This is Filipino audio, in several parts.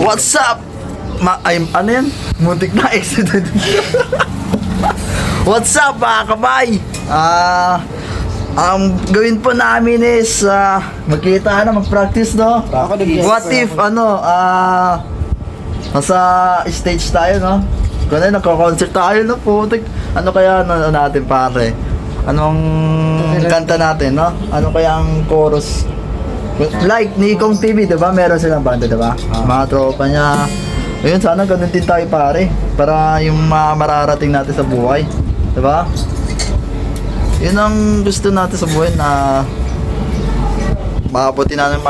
What's up? Ano yan? Muntik na accident. What's up mga kabay? Ang gawin po namin is magkita na, mag-practice, no? What if, nasa stage tayo, no? Kung na, nagko-concert tayo, no? Putik. Ano kaya natin, pare? Anong kanta natin, no? Ano kaya ang chorus? Like Nikong TV, diba? Meron silang banda, diba? Mga tropa niya. Ayun, sana ganun din tayo, pare. Para yung mararating natin sa buhay. Diba? Yun ang gusto natin sa buhay na maabutin natin,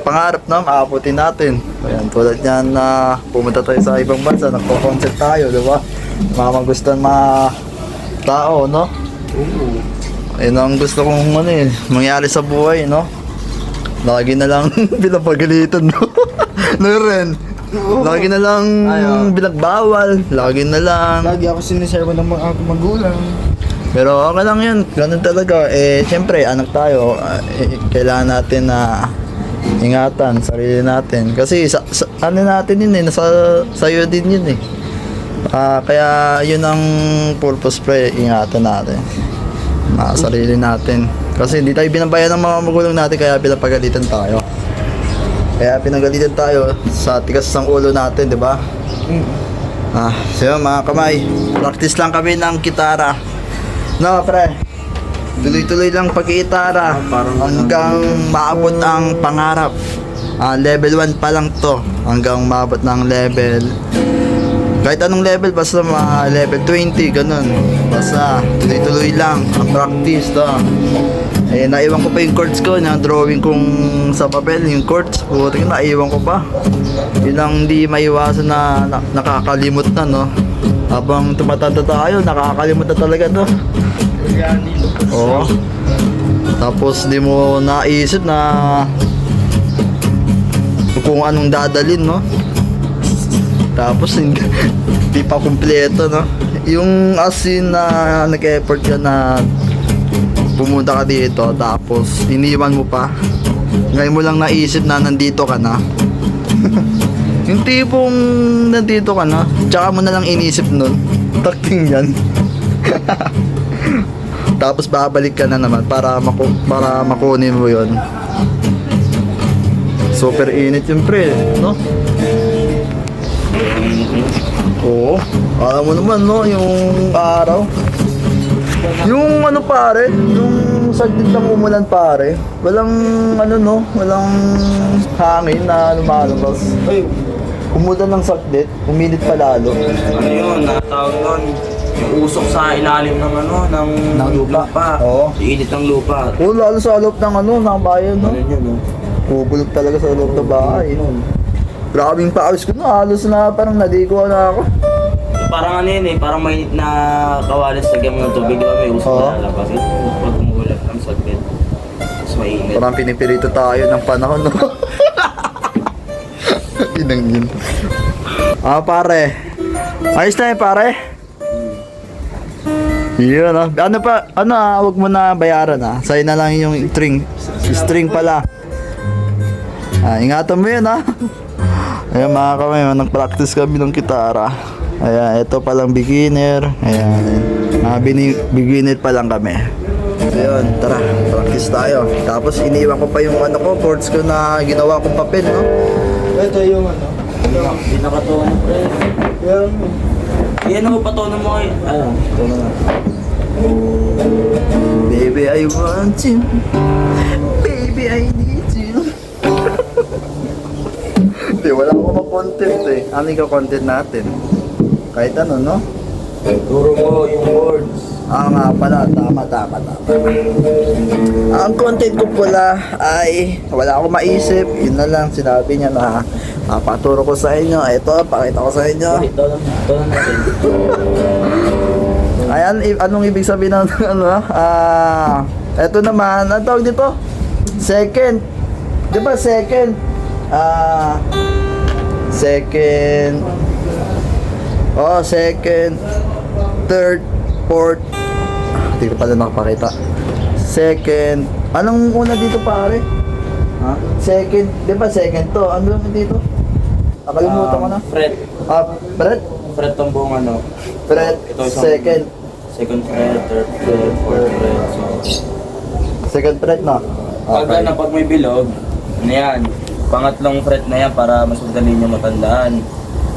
pangarap na maabutin natin. Ayan, tulad yan na pumunta tayo sa ibang bansa, nagpo-concert tayo, diba? Mamagustuhan mga tao, no? Ayun ang gusto kong mangyari sa buhay, no? Lagi na lang pinapagalitan, no? No rin. Lagi na lang binagbawal. Lagi na lang. Lagi ako siniservo ng mga magulang. Pero okay lang yun. Ganun talaga. Siyempre, anak tayo. Kailangan natin na ingatan sarili natin. Kasi ano natin yun nasa sayo din yun kaya yun ang purpose pre. Ingatan natin. Sarili natin. Kasi hindi tayo binabayan ng mga magulang natin, kaya pinapagalitan tayo. Kaya pinagalitan tayo sa tigas ng ulo natin, di ba? So mga kamay, practice lang kami ng gitara. No, pre. Tuloy-tuloy lang pag-gitara hanggang maabot ang pangarap. Level 1 pa lang to, hanggang maabot ng level kahit anong level, basta level 20, ganun. Basta tuloy-tuloy lang ang practice to. Naiwan ko pa yung chords ko, na-drawing kong sa papel, yung chords. Puti ko, naiwan ko pa. Yun ang hindi maiwasan na nakakalimot na, no? Habang tumatanda tayo, nakakalimot na talaga, no? Oo. Tapos di mo naisip na kung anong dadalin, no? Tapos hindi pa kumpleto, no? Yung asin na nag-effort ka na pumunta ka dito, tapos iniwan mo pa. Ngayon mo lang naisip na nandito ka na. Yung tipong nandito ka na, tsaka mo na lang inisip nun. Takting yan. Tapos babalik ka na naman para makunin mo yon. Super init yung pre, no? Oo, alam mo naman, no, yung araw. Yung pare, yung saglit lang umulan, pare. Walang walang hangin na lumalabas. Ay, umulan ng saglit, uminit pa lalo. ano yun, natawag nun. Yung usok sa ilalim ng ng lupa. Oo. Init ng lupa. Oo, lalo sa loob ng ng bayan, no? Ano yun, no? Bubulog talaga sa loob ng bahay. Grabing pawis ko na, halos na parang naligo na ako. Parang parang mainit na kawalis, lagyan mo ng tubig, diba? May usok na lalabas. Pag umulan ang saglit, mas mainit. Parang pinipirito tayo ng panahon, no? Inang yun. Pare. Ayos na pare. Yun, no? Huwag mo na bayaran, Sa'yo na lang yung string pala. Ingatan mo yun, Ayan mga kamay, nag-practice kami ng gitara. Ayan, ito palang beginner. Ayan, beginner pa lang kami. Ayun, tara, practice tayo. Tapos iniwan ko pa yung chords ko na ginawa kong papel, no? Ito yung hindi nakatono, pre. Yan ang patono mo ngayon. Ito na. Baby, I want you. Baby, I need you. Hindi, wala akong content Ano yung content natin? Kahit ano, no? Turo mo yung words. Nga pala, tama. Ang content ko pala ay wala akong maisip. Yun na lang, sinabi niya na paturo ko sa inyo. Ito, pakita ko sa inyo. Ito lang natin. Ayan, anong ibig sabihin ng ito naman, ang tawag dito? Second. Di ba second? Second, third, fourth. Hindi ko pala nakapakita. Second. Anong una dito, pare? Second, di ba second to? Ano naman dito? Nakalimutan ko na. Fret. Fred? Fret tong buong ano. Fred, Ito isang- second. Second fret, third fret, fourth fret. So, Second Fred na. pag ano, pag may bilog, ano yan, pangatlong fret na yan para mas madali nyo matandaan.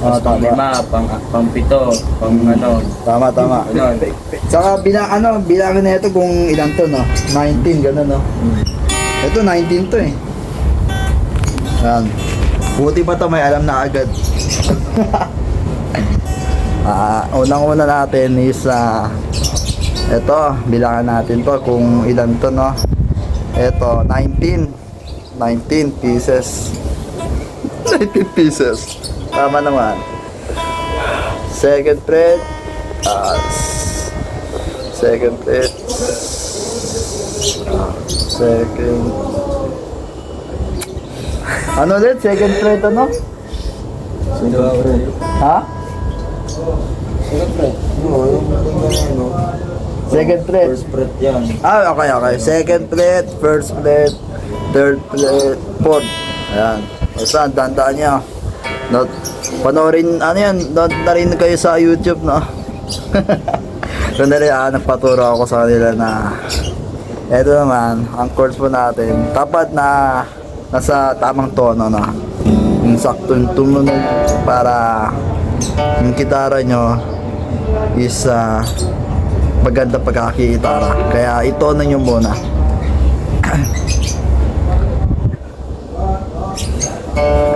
Tapos pang tama. 5, pang 7, pang ano. Tama. Ganun. Saka bilangin na ito kung ilan to, no? 19, gano'n, no? Ito, 19 to eh. Yan. Buti pa to, may alam na agad. Unang-una natin is, ito, bilangan natin to kung ilan to, no? Ito, 19 pieces. 19 pieces. Tama naman. Second fret. Second fret. Second. Ano ulit? Second fret ano? Ha? Second fret. Second fret. First fret yan. Okay. Second fret, first fret, third fret, fourth. Ayan. Basta, dandaan niya. Panoorin, ano yan, na rin kayo sa YouTube, no? Kundali, nagpaturo ako sa kanila na eto naman, ang chords po natin, dapat na nasa tamang tono na. Yung saktong tumunog para yung gitara nyo is maganda pagkakitara. Kaya itono nyo muna.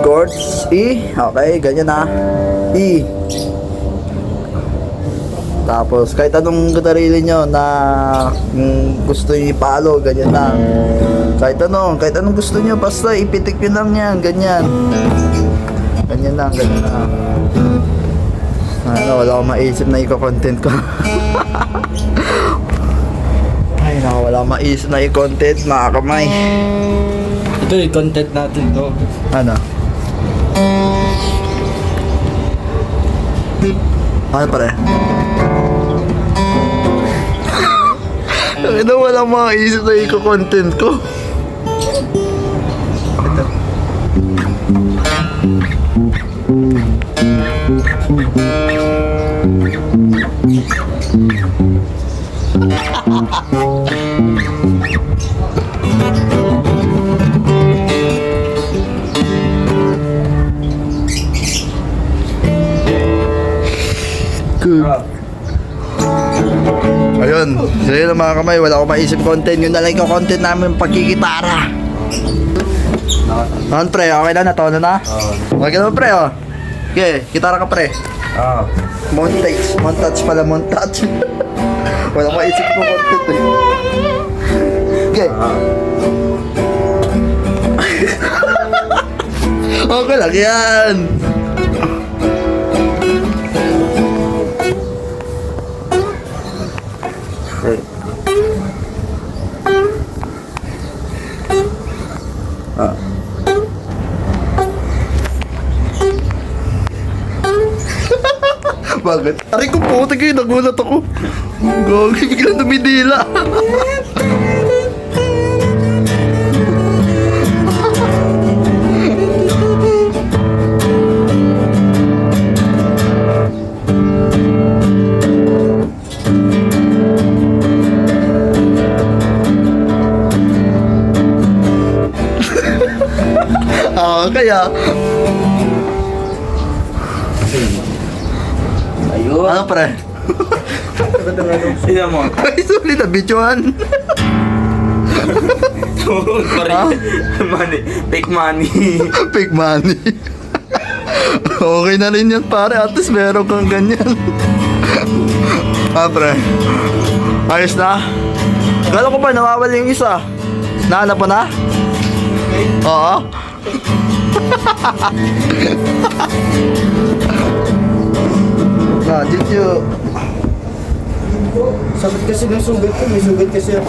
Chords, E. Okay, ganyan na. E. Tapos, kahit anong gitarili nyo na gusto nyo ipalo, ganyan lang. Kahit anong gusto nyo, basta ipitik nyo lang yan, ganyan. Ganyan lang. Wala akong maisip na i-content ko. Ay, wala akong maisip na i-content, mga kamay. Ito yung content natin to. Ano? Ano pare? Ito walang maisip na i-content ko. Ito. Ayun, sila lang mga kamay, wala akong maisip content. Yun na lang yung content namin, pagkikitara. Naman pre, okay na, natono na? Okay na pre, oh. Okay, kitara ka pre. Montage pala. Wala akong maisip ko content eh. Okay. Okay lang yan. Okay. Bakit? Aray ko po, tagay, nagulat ako. Gagi, biglang dumidila. Kaya, Ayun. ano pre? Sino mo? Ay, sulit na videoan. Tuhod pa rin. Money. Fake money. Fake money. Okay na rin yan pare, at least meron kang ganyan. Pre, ayos na? Kala ko pa nawawala yung isa. Nahanap mo na? Oo. Did you... Sabit kasi ng sugat ko. May sugat kasi ako.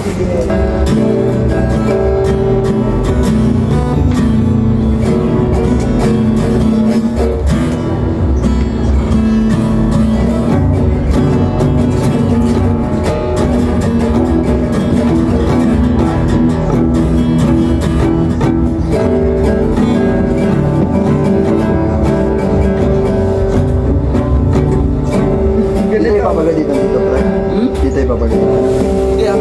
Dito ipapagod. Yeah.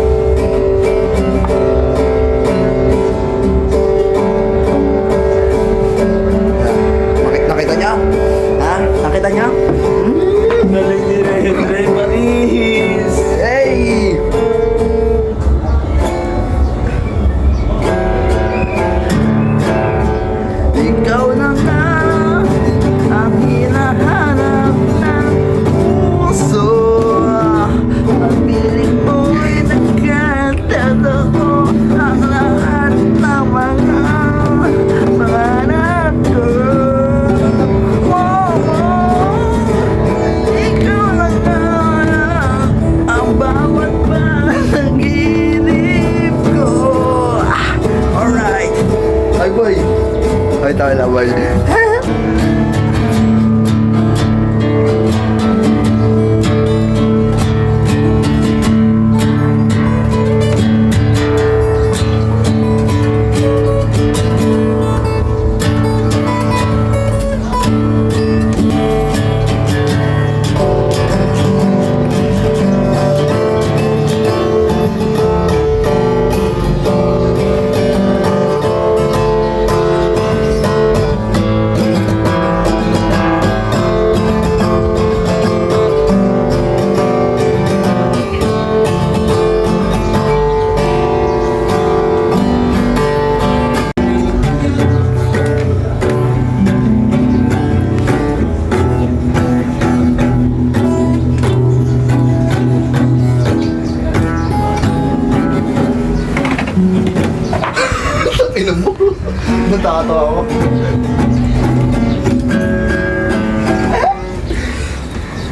Nakita niya? Ha? Nakita niya? Galing ni Rendre, Paris. Hey! Ikaw na nga ang hinahanap ng puso. Ang piling mo'y nagkatotoo ang lahat ng mga pangarap ko. Ikaw na nga ang bawat panaginip ko. Alright. Ay boy. Ay tayo na boy. Ina mo. Natatawa ako.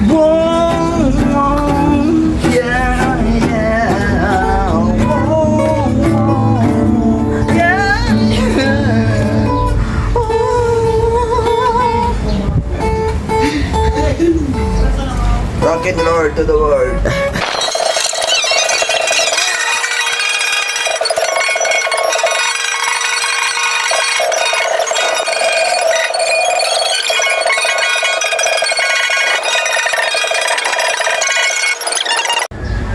Boom, boom, yeah, yeah. Boom, boom, yeah, yeah. Rock and roll to the world.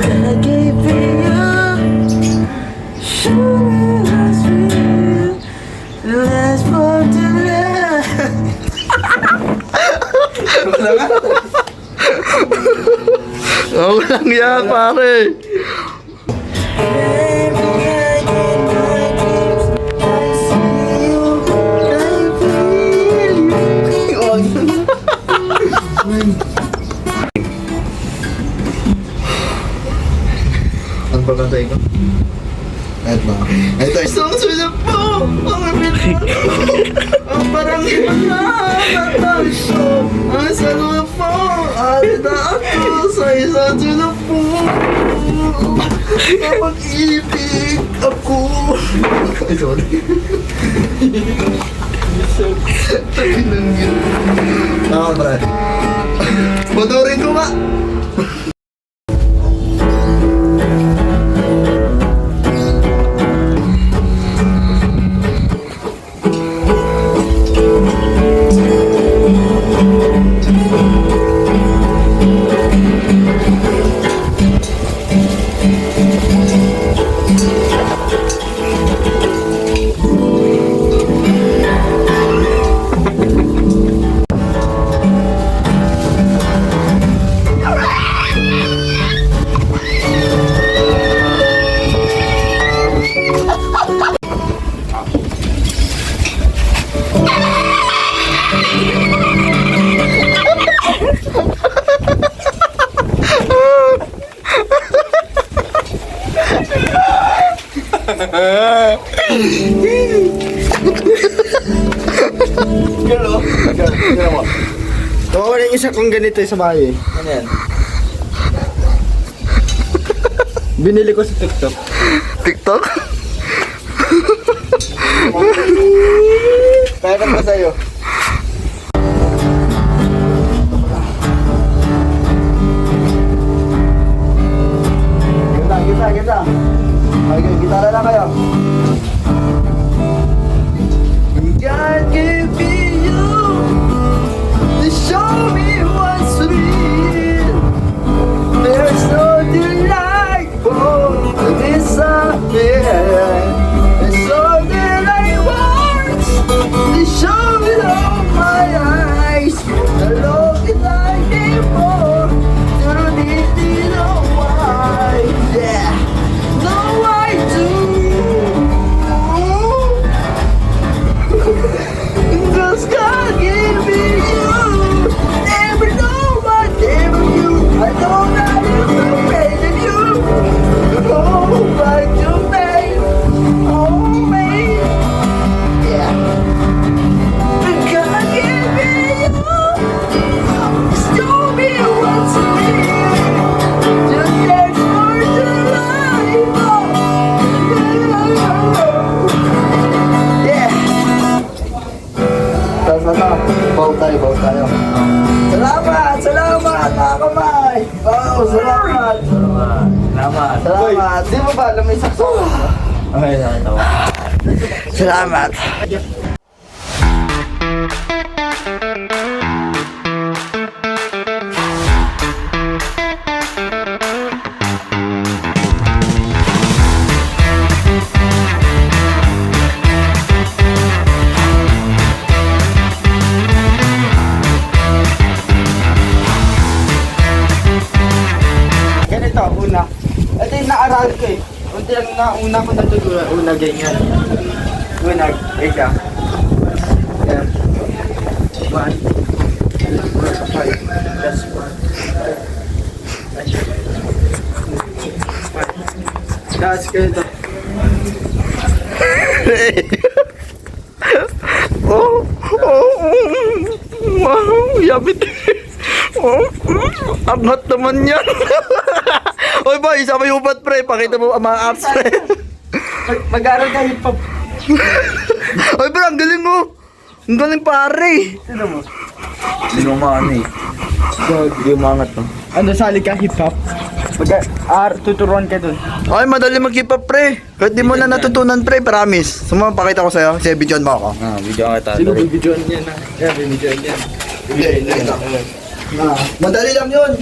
I gave it up. Sure as real. Let's fall to love. Oh, lang yan, pare. Ano ba kantay ko? Eto. Ito. Isang sulit po! Ang pinag ang parang imanataso. Ang saluwa po! Arita ako sa isang sulit po. Kapag-ibig ako. Ay, sorry. Takinang yun. Ako, pre. Motorin ko ba? Galo. Galo mo. Wala yung isa kong ganito sa bahay. Ano yan? Binili ko sa TikTok. TikTok? Kaya ka pa sa'yo. Gita. Okay, gitara lang kayo. God gave me you to show me what's real. There's no denial. Ay! Wow, salamat! Salamat. Salamat! Di mo ba alam may saksakan? Okay, nakatawa. Salamat! Ganito, una. Ito yung naaral ko eh. Unti lang una ko natutunan. Una, ganyan. Una, ika. Yan. 1, 2, 5, plus 1. Tapos ganito. Oh, wow, yabit. Oh, angat naman yan. Oy boy, isa may upat pre, pakita mo ang mga apps pre. Mag-aaral ka hip hop. Oy pre, ang galing mo. Ang galing pare. Sino mo? Hindi mo maano eh. Hindi umangat to. Ano, sali ka hip hop? Tuturuan ka dun. Ay, madali mag-keep up pre. Kahit di mo na natutunan pre, promise. Sumama, pakita ko sa'yo. Sige, videoan mo ako. Video ka kita. Sino bibidyoan yan na? Yeah, bibidyoan yan. Madali lang yun.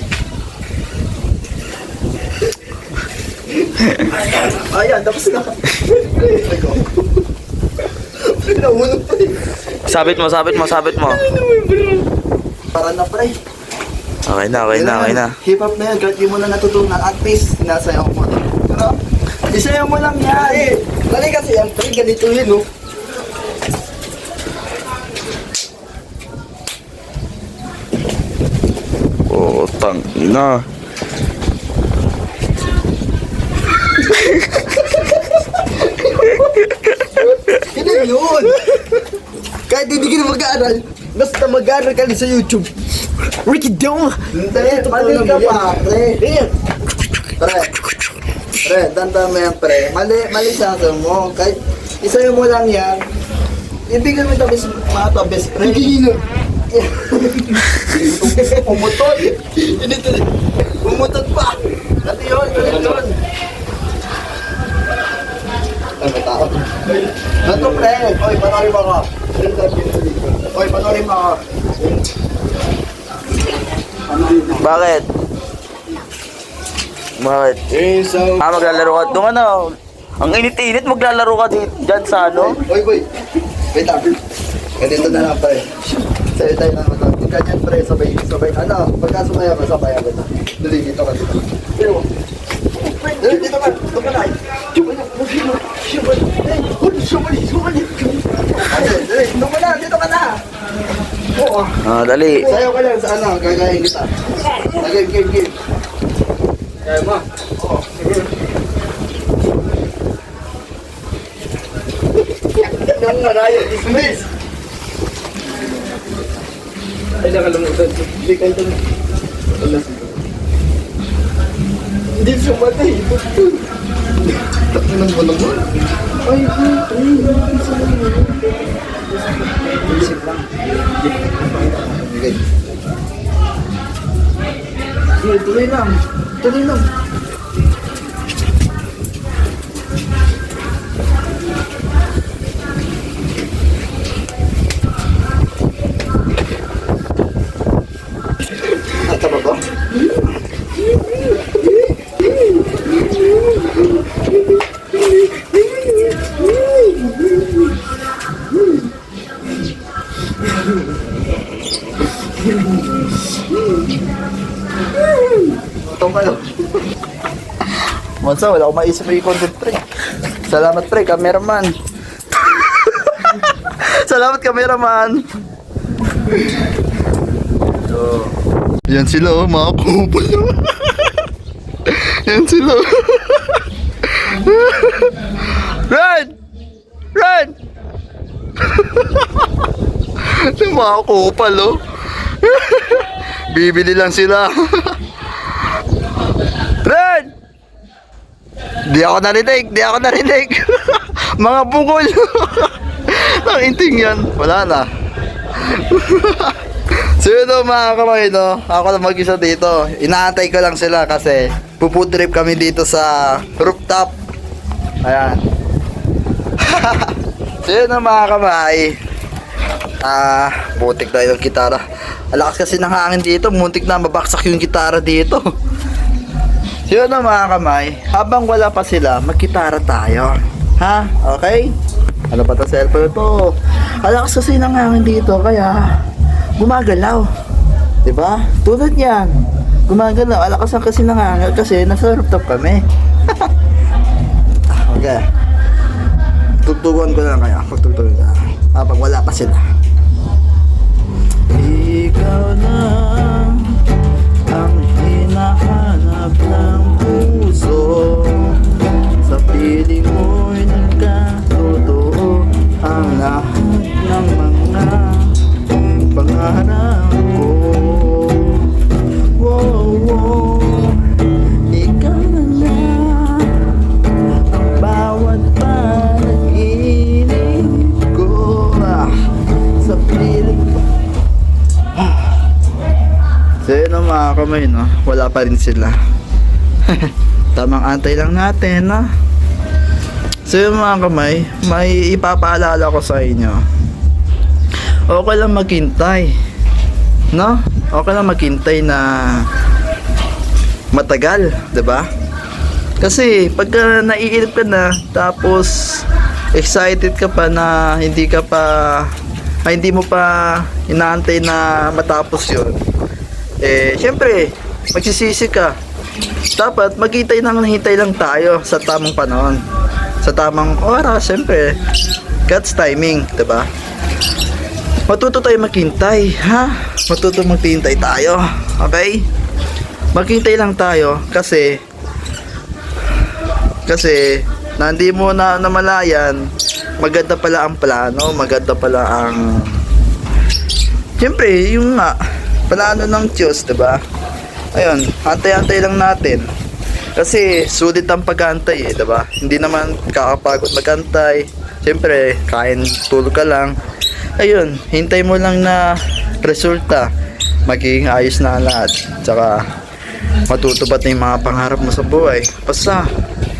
Ayan, tapos na. Pinahulog pa eh. Sabit mo. Para na pre. Okay na. Hip hop na yan, kahit di mo na natutunan, at least, sinasayaw mo. Pero, isayaw mo lang yan. Dali kasi yan, pre, ganito yun, no? Oo, tangina. Hindi yun! Kahit hindi ka na mag-aaral, basta mag-aaral ka sa YouTube. Ricky Dome! Hindi, mali ka pa, pre. Pre, tanda mo yan, pre. Mali sa akin mo. Kahit isayo mo lang yan, ibigay mo ito mga tabes, pre. Hindi Pumutot! Pumutot pa! Dati yun. Ano tao? Nato pre! Oy, panorin mo ako. Oy, panorin mo ako. Bakit? Maglalaro ka. Doon ka na. Ang init-init, maglalaro ka dyan sa ano? Oy, boy. Wait lang. Ganito na lang pre. Sa'yo tayo na naman. Kung ganyan pre, sabay. Ano, pagkasumaya ka, sabay agad. Dali, dito ka. Dali, dito ka. Dito ka na. Dali, dito ka na. Oo. Dali. Sayaw ka lang sa ano, gagayin kita. Game. Kaya mo? Oo. Yung marayo, dismiss. Ay, nakalimutan. Hindi kayo ito. Hindi sumatay. Takinan mo naman. Ay, isip lang. Okay. Tuloy lang. Ata ba ba? Itong kayo. Monsa, wala akong maisip yung content pre. Salamat pre, cameraman. Salamat cameraman. Yan sila oh, mga kupal. Yan sila. Run! Yung mga kupal oh. Bibili lang sila. Run! Di ako narinig. Mga bungol. Nakinting yan. Wala na. So yun o mga kamay, no? Ako lang mag-isa dito. Inaantay ko lang sila kasi puputrip kami dito sa rooftop. Ayan. So yun o mga kamay. Butik na yung gitara. Alakas kasi ng hangin dito. Muntik na mabaksak yung gitara dito. So yun o mga kamay. Habang wala pa sila, magkitara tayo. Ha? Okay? Ano pa to cellphone to? Alakas kasi ng hangin dito kaya gumagalaw. 'Di ba? Tulad niyan. Gumagalaw. Alakasan kasi ng hangin kasi nasa rooftop kami. Okay. Tutugan ko lang kaya. Tutultugan ka. Habang wala pa sila. Ikaw na ang hinahanap ng puso. Sa piling mo'y nagkatotoo ang lahat ng mga pangarap ko. Wow, wow. Ikaw na lang ang bawat panaginip ko. Sa piling ko. So yun ang mga kamay, no? Wala pa rin sila. Tamang antay lang natin, no? So yun mga kamay, may ipapaalala ko sa inyo. Okay lang maghintay, no? Okay lang maghintay na matagal, 'di ba? Kasi pagka naiilip ka na tapos excited ka pa na hindi mo pa inaantay na matapos 'yon. Syempre, magsisisi ka. Dapat maghintay lang tayo sa tamang panahon. Sa tamang oras, syempre. God's timing, 'di ba? Matuto tayo maghintay, ha? Matuto maghintay tayo, okay? Maghintay lang tayo kasi na hindi mo na namalayan, maganda pala ang plano, maganda pala ang siyempre, yung plano ng Diyos, diba? Ayun, antay-antay lang natin. Kasi sulit ang pag-antay, diba? Hindi naman kakapagod mag-antay. Siyempre, kain, tulog ka lang. Ayun, hintay mo lang na resulta. Magiging ayos na lahat. Tsaka, matutupad na yung mga pangarap mo sa buhay. Basta,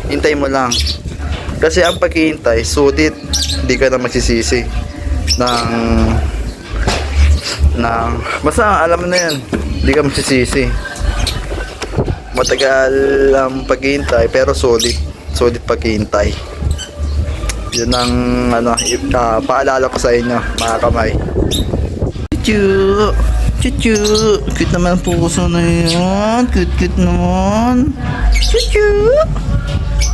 hintay mo lang. Kasi ang paghihintay, sulit. Hindi ka na magsisisi basta alam mo na yan, hindi ka magsisisi. Matagal ang paghihintay pero sulit paghihintay. Yun ang paalala ko sa inyo mga kamay. Chuchu, cute naman ang puso na yan. Cute naman. Chuchu,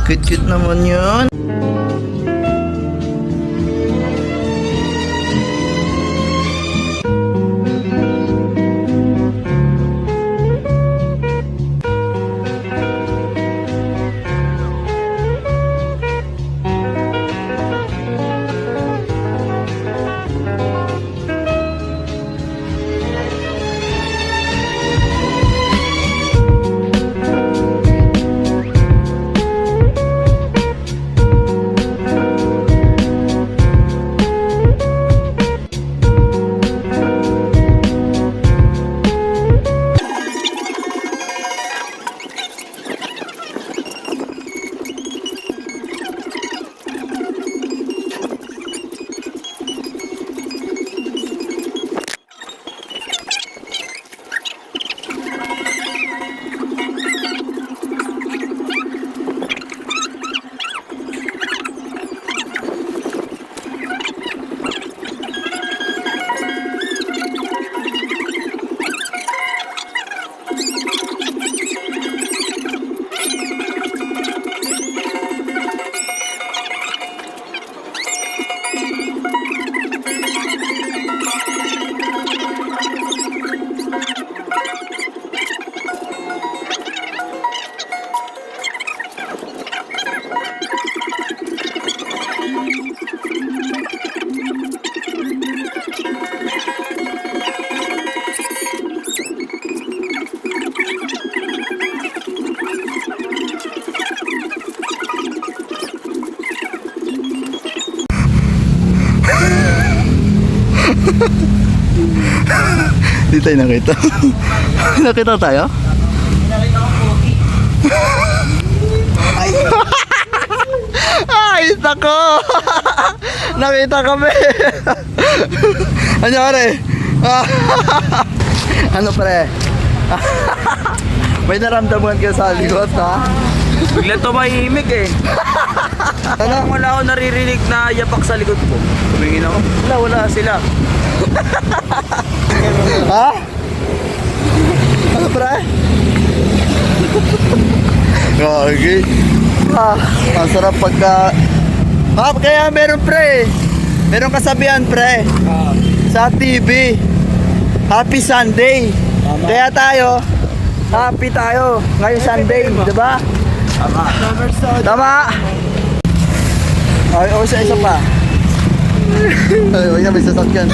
cute naman yun. Di tayo nakita. Nakita tayo? Ay, nako! Nakita kami! Ano pare? Ano pre? May naramdaman ka sa likod ha? Bigla tumahimik eh. Parang wala ako naririnig na yapak sa likod ko. Tumingin ako. Wala sila. Ha? Ano pre? Okay. Ang sarap pagka... kaya meron pre. Meron kasabihan pre. Sa TV. Happy Sunday. Kaya tayo, happy tayo ngayong Sunday, di ba? Tama. Ay, isa pa. Ay, wag na may sasakyan.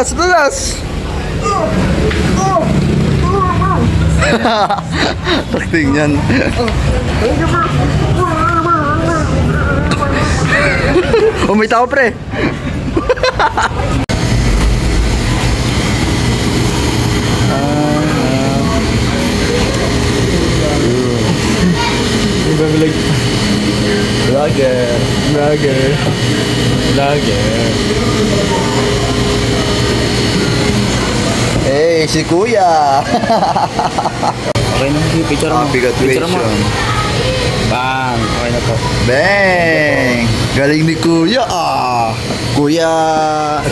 Dulas! Takting yan. May tao pre. Vlogger. Hey, si Kuya. Okay na, picture mo. Picture mo. Bang! Okay na po. Bang! Galing ni Kuya Kuya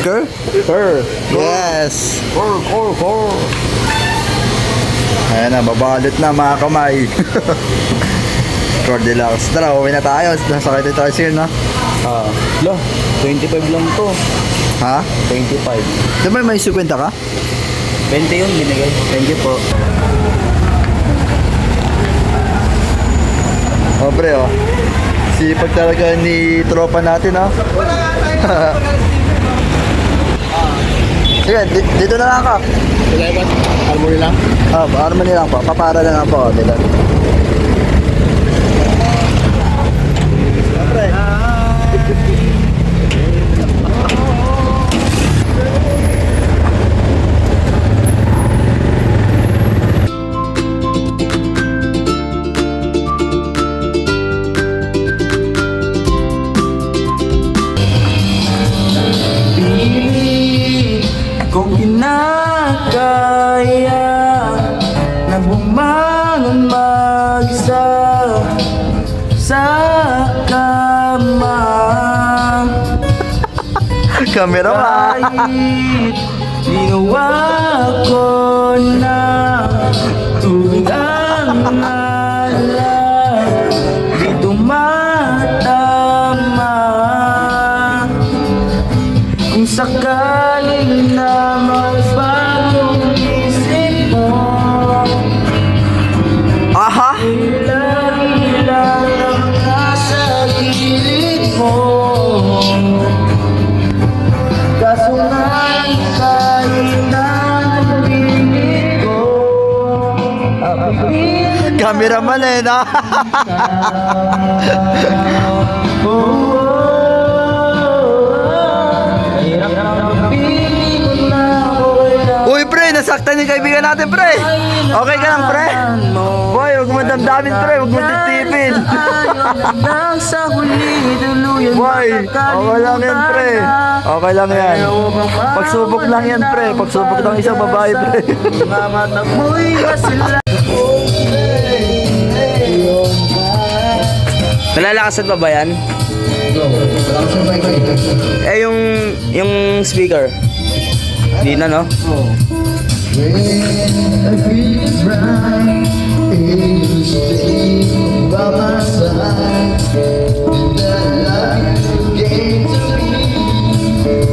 Kerr? Yes. Kerr. Ayan na, babalot na mga kamay. Cordillers. Tara, uwi na tayo. Nasakay tayo siya, no? Lo, 25 lang to. Ha? 25. Diba may 50 ka? 20 yun binigay. Thank you po. Pre, sipag talaga ni tropa natin, Sige, dito na lang ka. Harmony lang? Harmony lang po. Papara na lang po. Dito. Pre. Kung kinakaya na bumangon mag-isa sa kama, Camera ba? kahit ginawa ko na tubig ang alam, di tumatama. Kung sakaling na magbagong isip mo, Aha! lagi lang ang nasa gilid mo. Kaso nga kahit na napilit ko, Cameraman eh, na? Uy, pre, nasaktan yung kaibigan natin, pre. Okay ka lang, pre? Boy, huwag mo damdamin, pre. Huwag mo titipin. Boy, okay lang yan, pre. Okay lang yan. Pagsubok lang yan, pre. Pagsubok ng isang babae, pre. Nalalakasan pa ba yan? Yung speaker. Di na, no? Oh. stay by my side. And that life came to me,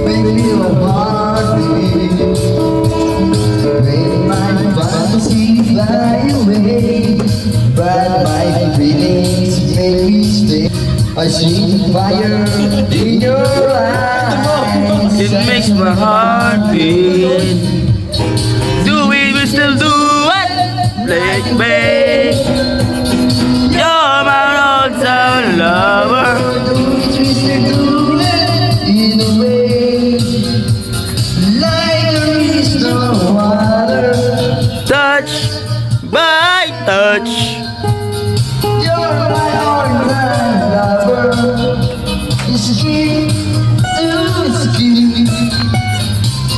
make me a heartbeat. When my fantasy fly away, but my feelings make me stay. I see fire in your eyes. It makes my heart beat. Do we still do it? Baby, you're my all-time lover. In a way, like there is no other. Touch by touch. You're my all-time lover. Skin to skin.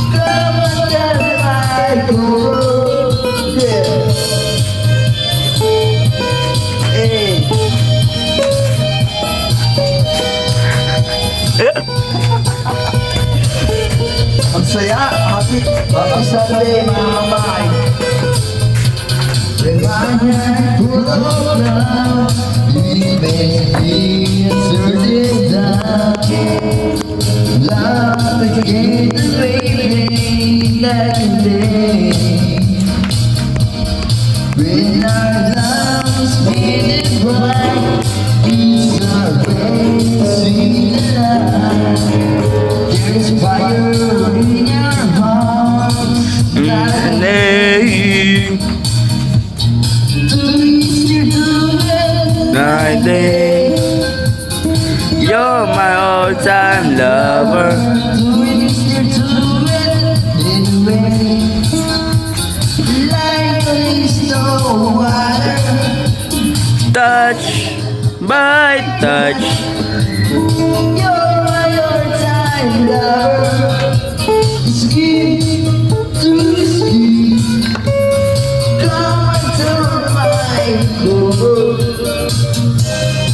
Come on, just like a rose. Yeah. Hey. Ang saya, happy Sunday mga mamay. When my heart full of love, it makes me certain that love again the way like a day. When our love is feeling bright, it's our way to see the light. There's fire in your heart, like Nay, night day. You're my all-time lover. Touch by touch.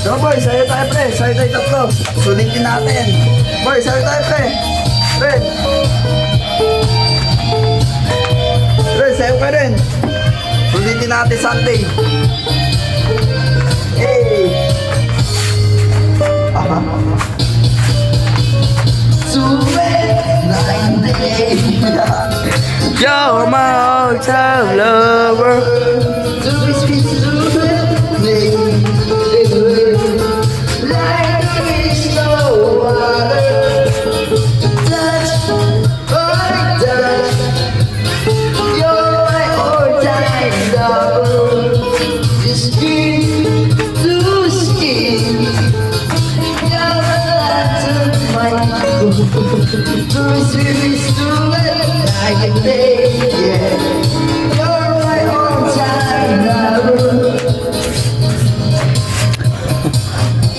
So boy, sayo tayo pre, sayo tayo tatlo. Sulitin natin. Boy, sayo tayo pre. Pre. Pre, sayo ka rin. Sulitin natin Sunday. Hey. Aha. You're my all-time lover.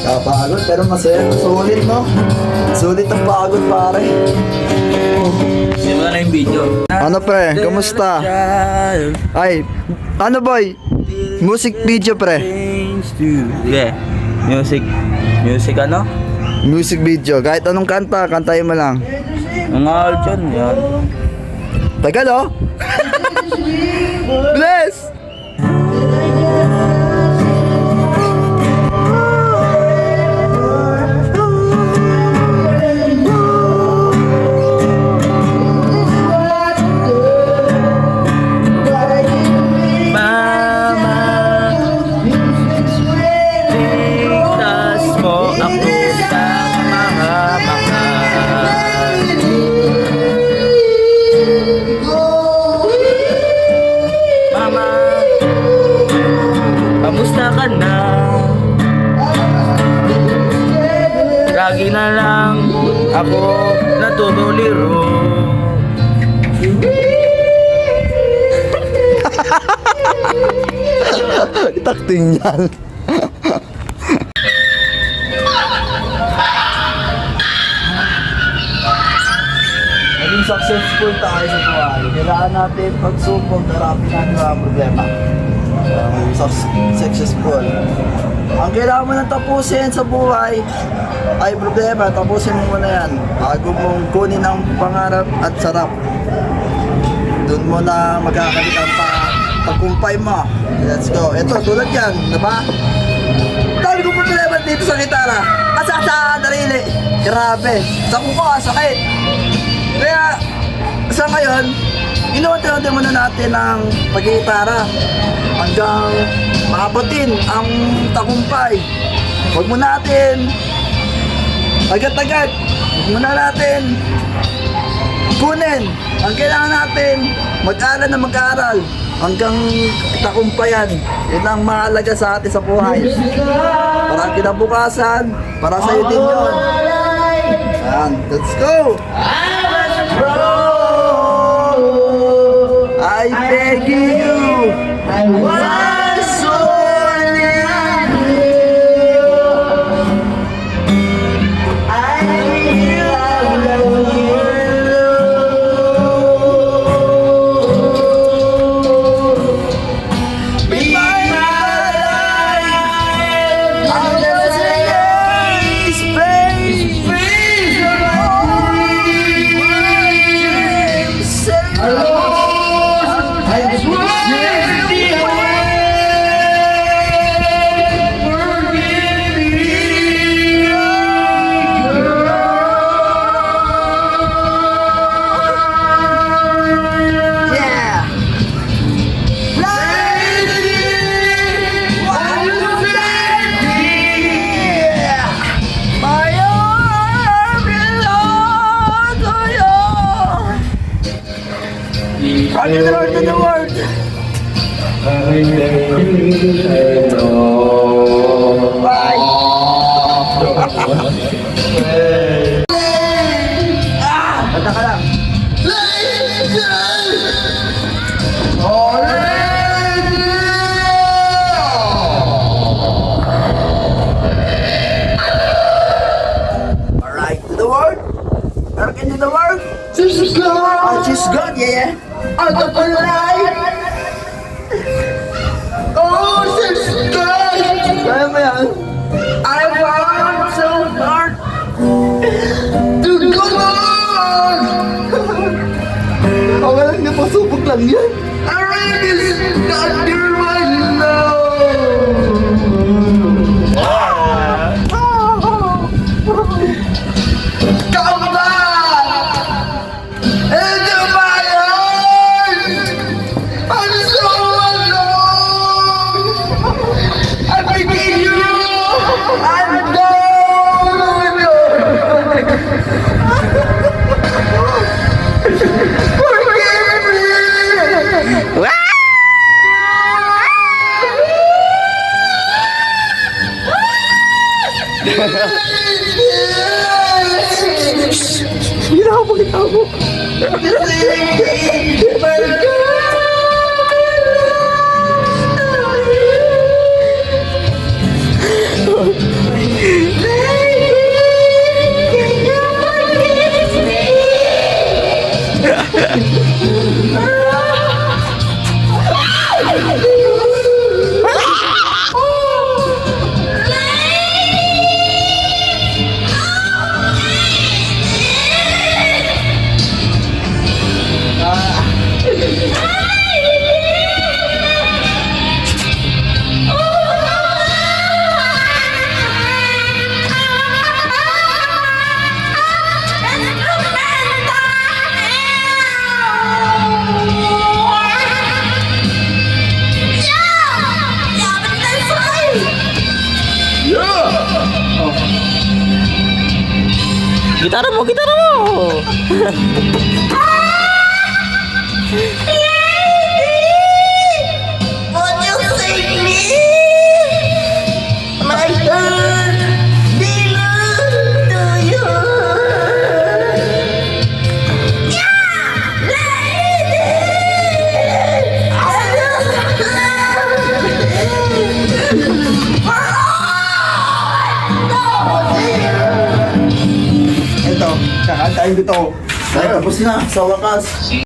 Kapagod pero masaya, sulit no? Sulit ang pagod pare. Sino na yung video? Ano pre, kamusta? Ay, ano boy? Music video pre. Yeah. Music ano? Music video, kahit anong kanta, kantayin mo lang. Ang alt yun, yan. Tagal oh! Bless! Mama, tingkas mo ako sa mga mahal. Mama, kamusta ka na? Lagi na lang ako natutuliro. Takting yan. Naging successful tayo sa buhay. Kailangan natin pagsubok, harapin natin mga problema. Successful. Ang kailangan mo nang tapusin sa buhay ay problema. Tapusin mo muna yan. Bago mong kunin ang pangarap at sarap. Doon mo na magkakalit ang tagumpay mo. Let's go. Ito, tulad yan, diba? Dami ko problema dito sa gitara. Asa sa darili. Grabe. Sa kuko, sakit. Kaya, sa ngayon, inuunti-unti muna natin ang pag-gitara hanggang makapatin ang tagumpay. Huwag mo natin agad-agad. Huwag muna natin kunin. Ang kailangan natin, mag-aral na mag-aral hanggang tagumpayan. Yun ang mahalaga sa atin sa buhay. Para kinabukasan, para sa'yo din yun. Yan, let's go! I beg you, my soul in you. I love you. Be my life. I'll never say yes, babe. Run to the world, to the world. Bye. Kanta ka lang. Alright, to the world. Welcome to the world. Jesus God. Jesus God, yeah. Out of my life! Oh, Jesus God! Kaya mo yan? I want so hard to go on! Okay lang, napasubok lang yan. I really got your mind now! Come back! Into my heart! I'm so alone! I forgive you! I'm done with you! Forgive me! Ginawa mo. Gitara mo, gitara mo! Won't you sing me? My heart belongs to you. Yeah, lady, I love you. Ito, kakantayin ko ito. Tapos na, sa wakas.